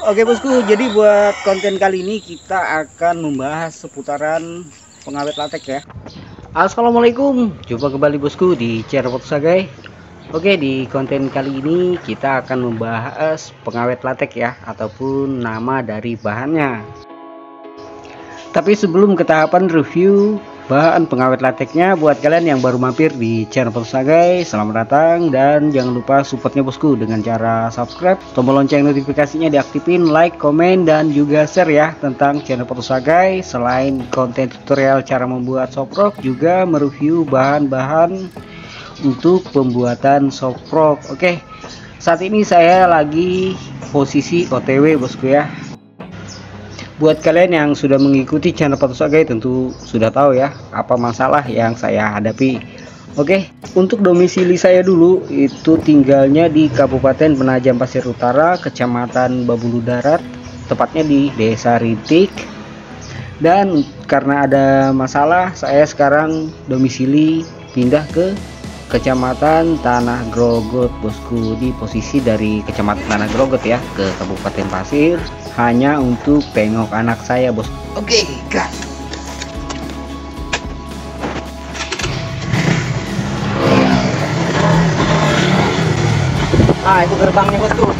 Oke bosku, jadi buat konten kali ini kita akan membahas seputaran pengawet latex ya. Assalamualaikum, jumpa kembali bosku di channel Sagai. Oke, di konten kali ini kita akan membahas pengawet latex ya, ataupun nama dari bahannya. Tapi sebelum ke tahapan review bahan pengawet lateksnya, buat kalian yang baru mampir di channel Sagai, selamat datang dan jangan lupa supportnya bosku dengan cara subscribe, tombol lonceng notifikasinya diaktifin, like, komen, dan juga share ya tentang channel Sagai. Selain konten tutorial cara membuat softrock, juga mereview bahan-bahan untuk pembuatan softrock. Oke, saat ini saya lagi posisi OTW bosku ya. Buat kalian yang sudah mengikuti channel Sagai tentu sudah tahu ya apa masalah yang saya hadapi. Oke, untuk domisili saya dulu itu tinggalnya di Kabupaten Penajam Pasir Utara, Kecamatan Babulu Darat, tepatnya di Desa Rintik. Dan karena ada masalah, saya sekarang domisili pindah ke Kecamatan Tanah Grogot bosku, di posisi dari Kecamatan Tanah Grogot ya ke Kabupaten Pasir, hanya untuk tengok anak saya bos. Oke, gas. Itu gerbangnya bosku.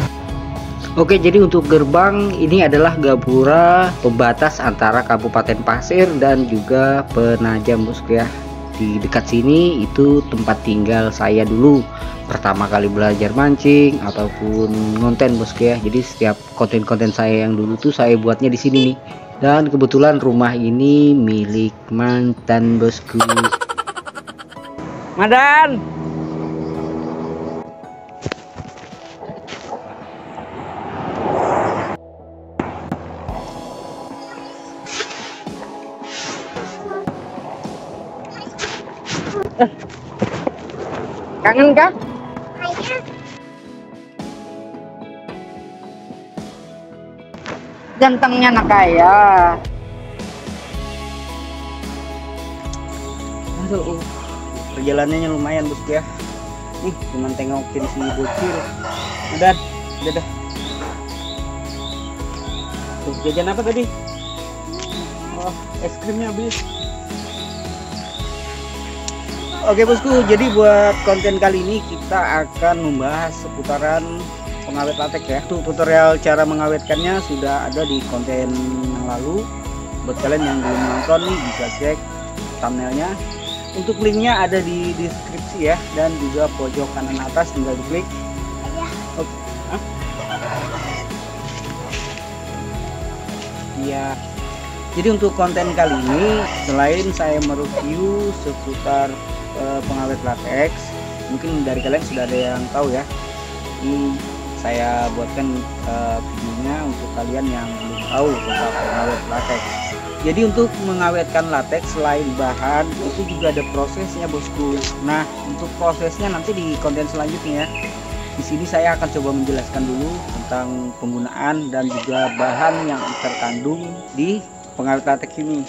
Oke, jadi untuk gerbang ini adalah gapura pembatas antara Kabupaten Pasir dan juga Penajam bosku ya. Di dekat sini itu tempat tinggal saya dulu pertama kali belajar mancing ataupun ngonten bosku ya. Jadi setiap konten-konten saya yang dulu tuh saya buatnya di sini nih. Dan kebetulan rumah ini milik mantan bosku. Madan. Kangen kah? Gantengnya anak kaya. Aduh, perjalanannya lumayan bosku ya. Nih, cuman tengokin si bocil. Udah dah. Tuh, jajan apa tadi? Oh, es krimnya habis. Oke bosku, jadi buat konten kali ini kita akan membahas seputaran pengawet latex ya. Tutorial cara mengawetkannya sudah ada di konten yang lalu. Buat kalian yang belum nonton nih bisa cek thumbnailnya. Untuk linknya ada di deskripsi ya, dan juga pojok kanan atas tinggal diklik. Oke. Iya. Jadi untuk konten kali ini, selain saya mereview seputar pengawet latex, mungkin dari kalian sudah ada yang tahu ya. Ini saya buatkan videonya untuk kalian yang belum tahu tentang pengawet latex. Jadi untuk mengawetkan latex selain bahan itu juga ada prosesnya bosku. Nah, untuk prosesnya nanti di konten selanjutnya ya. Di sini saya akan coba menjelaskan dulu tentang penggunaan dan juga bahan yang terkandung di pengawet latex ini.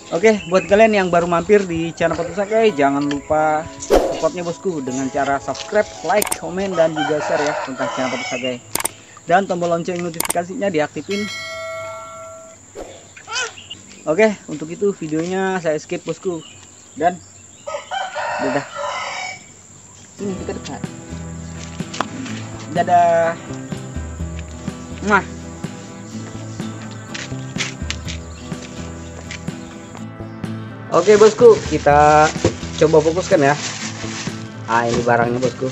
Oke, buat kalian yang baru mampir di channel Sagai, jangan lupa supportnya bosku dengan cara subscribe, like, komen, dan juga share ya tentang channel Sagai. Dan tombol lonceng notifikasinya diaktifin. Oke, untuk itu videonya saya skip bosku. Dan dadah. Ini dekat-dekat. Dadah. Mwah. Oke bosku, kita coba fokuskan ya. Ini barangnya bosku.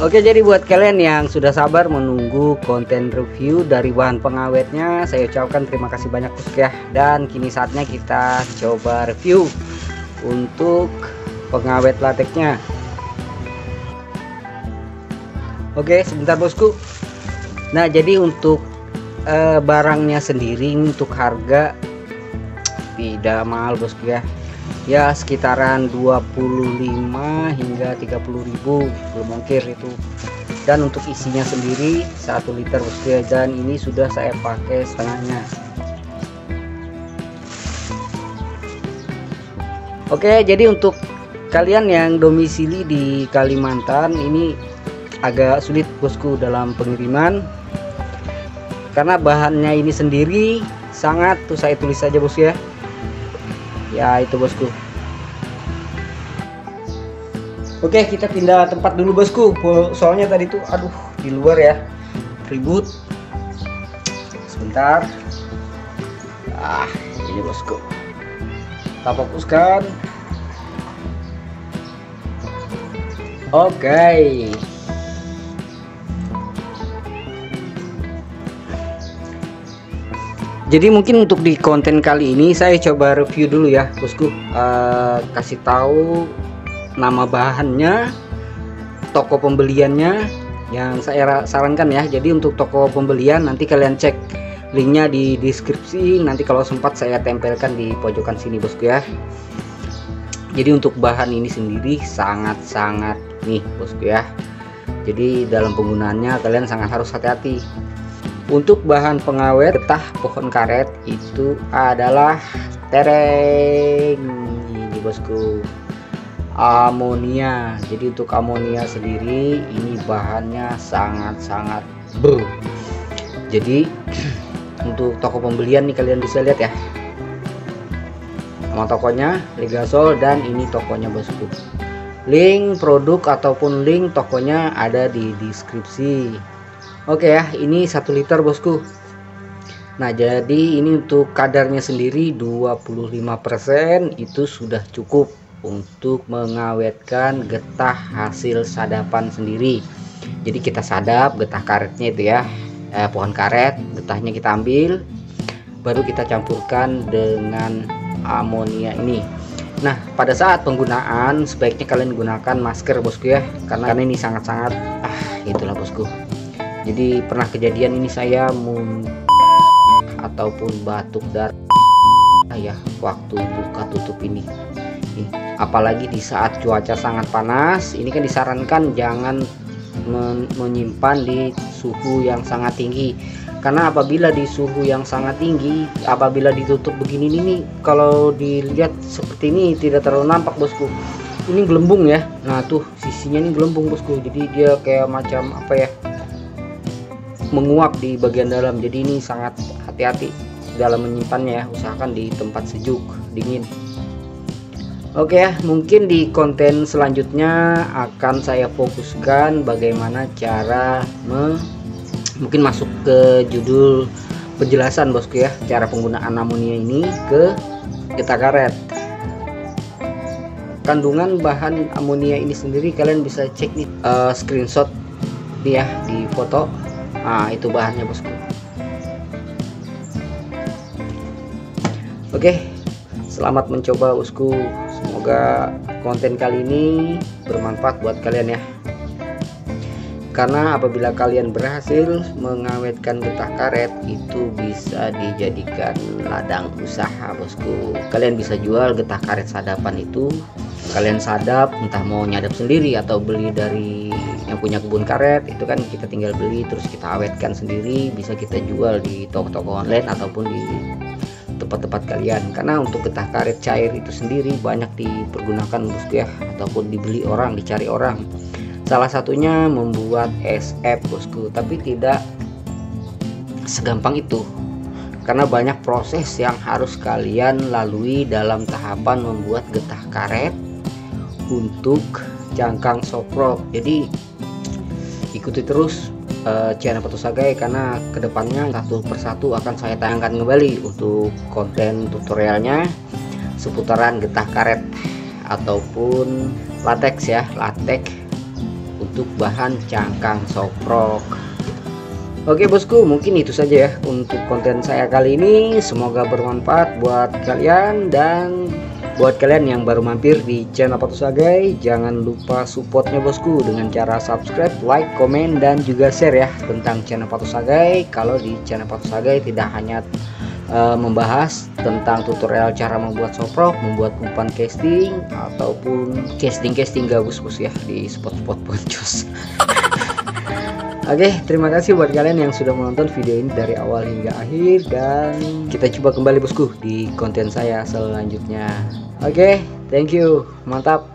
Oke, jadi buat kalian yang sudah sabar menunggu konten review dari bahan pengawetnya, saya ucapkan terima kasih banyak bosku ya. Dan kini saatnya kita coba review untuk pengawet latexnya. Oke, sebentar bosku. Nah, jadi untuk barangnya sendiri untuk harga tidak mahal bosku ya. Ya sekitaran 25 hingga 30.000 belum ongkir itu. Dan untuk isinya sendiri 1 liter bosku ya, dan ini sudah saya pakai setengahnya. Oke, jadi untuk kalian yang domisili di Kalimantan ini agak sulit bosku dalam pengiriman, karena bahannya ini sendiri sangat, tuh saya tulis saja bosku ya. Ya itu bosku. Oke, kita pindah tempat dulu bosku. Soalnya tadi tuh aduh di luar ya ribut. Sebentar. Ini bosku. Kita fokuskan. Oke. Jadi mungkin untuk di konten kali ini saya coba review dulu ya bosku, kasih tahu nama bahannya, toko pembeliannya yang saya sarankan ya. Jadi untuk toko pembelian nanti kalian cek linknya di deskripsi, nanti kalau sempat saya tempelkan di pojokan sini bosku ya. Jadi untuk bahan ini sendiri sangat-sangat nih bosku ya, jadi dalam penggunaannya kalian sangat harus hati-hati. Untuk bahan pengawet getah pohon karet itu adalah tereng ini bosku, amonia. Jadi untuk amonia sendiri ini bahannya sangat-sangat jadi untuk toko pembelian nih kalian bisa lihat ya, nama tokonya Ligasol, dan ini tokonya bosku. Link produk ataupun link tokonya ada di deskripsi. Oke ya, ini 1 liter bosku. Nah jadi ini untuk kadarnya sendiri 25% itu sudah cukup untuk mengawetkan getah hasil sadapan sendiri. Jadi kita sadap getah karetnya itu ya, pohon karet, getahnya kita ambil, baru kita campurkan dengan amonia ini. Nah pada saat penggunaan sebaiknya kalian gunakan masker bosku ya, karena ini sangat-sangat itulah bosku. Jadi pernah kejadian ini saya ataupun batuk darah ya waktu buka tutup ini. Apalagi di saat cuaca sangat panas, ini kan disarankan jangan menyimpan di suhu yang sangat tinggi, karena apabila di suhu yang sangat tinggi, apabila ditutup begini nih, kalau dilihat seperti ini tidak terlalu nampak bosku, ini gelembung ya. Nah tuh sisinya ini gelembung bosku, jadi dia kayak macam apa ya, menguap di bagian dalam. Jadi ini sangat hati-hati dalam menyimpannya ya, usahakan di tempat sejuk dingin. Oke ya, mungkin di konten selanjutnya akan saya fokuskan bagaimana cara mungkin masuk ke judul penjelasan bosku ya, cara penggunaan amonia ini ke getah karet. Kandungan bahan amonia ini sendiri kalian bisa cek nih, screenshot nih ya di foto. Nah itu bahannya bosku. Oke, selamat mencoba bosku. Semoga konten kali ini bermanfaat buat kalian ya, karena apabila kalian berhasil mengawetkan getah karet itu bisa dijadikan ladang usaha bosku. Kalian bisa jual getah karet sadapan itu, kalian sadap entah mau nyadap sendiri atau beli dari yang punya kebun karet, itu kan kita tinggal beli terus kita awetkan sendiri, bisa kita jual di toko-toko online ataupun di tempat-tempat kalian. Karena untuk getah karet cair itu sendiri banyak dipergunakan bosku ya, ataupun dibeli orang, dicari orang. Salah satunya membuat SF bosku, tapi tidak segampang itu, karena banyak proses yang harus kalian lalui dalam tahapan membuat getah karet untuk cangkang soprok. Jadi ikuti terus channel Patusagai, karena kedepannya satu persatu akan saya tayangkan kembali untuk konten tutorialnya seputaran getah karet ataupun latex ya, latex untuk bahan cangkang soprok. Oke bosku, mungkin itu saja ya untuk konten saya kali ini. Semoga bermanfaat buat kalian, dan buat kalian yang baru mampir di channel Patusagai, jangan lupa supportnya bosku dengan cara subscribe, like, komen, dan juga share ya tentang channel Patusagai. Kalau di channel Patusagai tidak hanya membahas tentang tutorial cara membuat soprok, membuat umpan casting, ataupun casting gabus bos ya di spot-spot boncos. Oke, terima kasih buat kalian yang sudah menonton video ini dari awal hingga akhir, dan kita coba kembali bosku di konten saya selanjutnya. Oke, Thank you, mantap.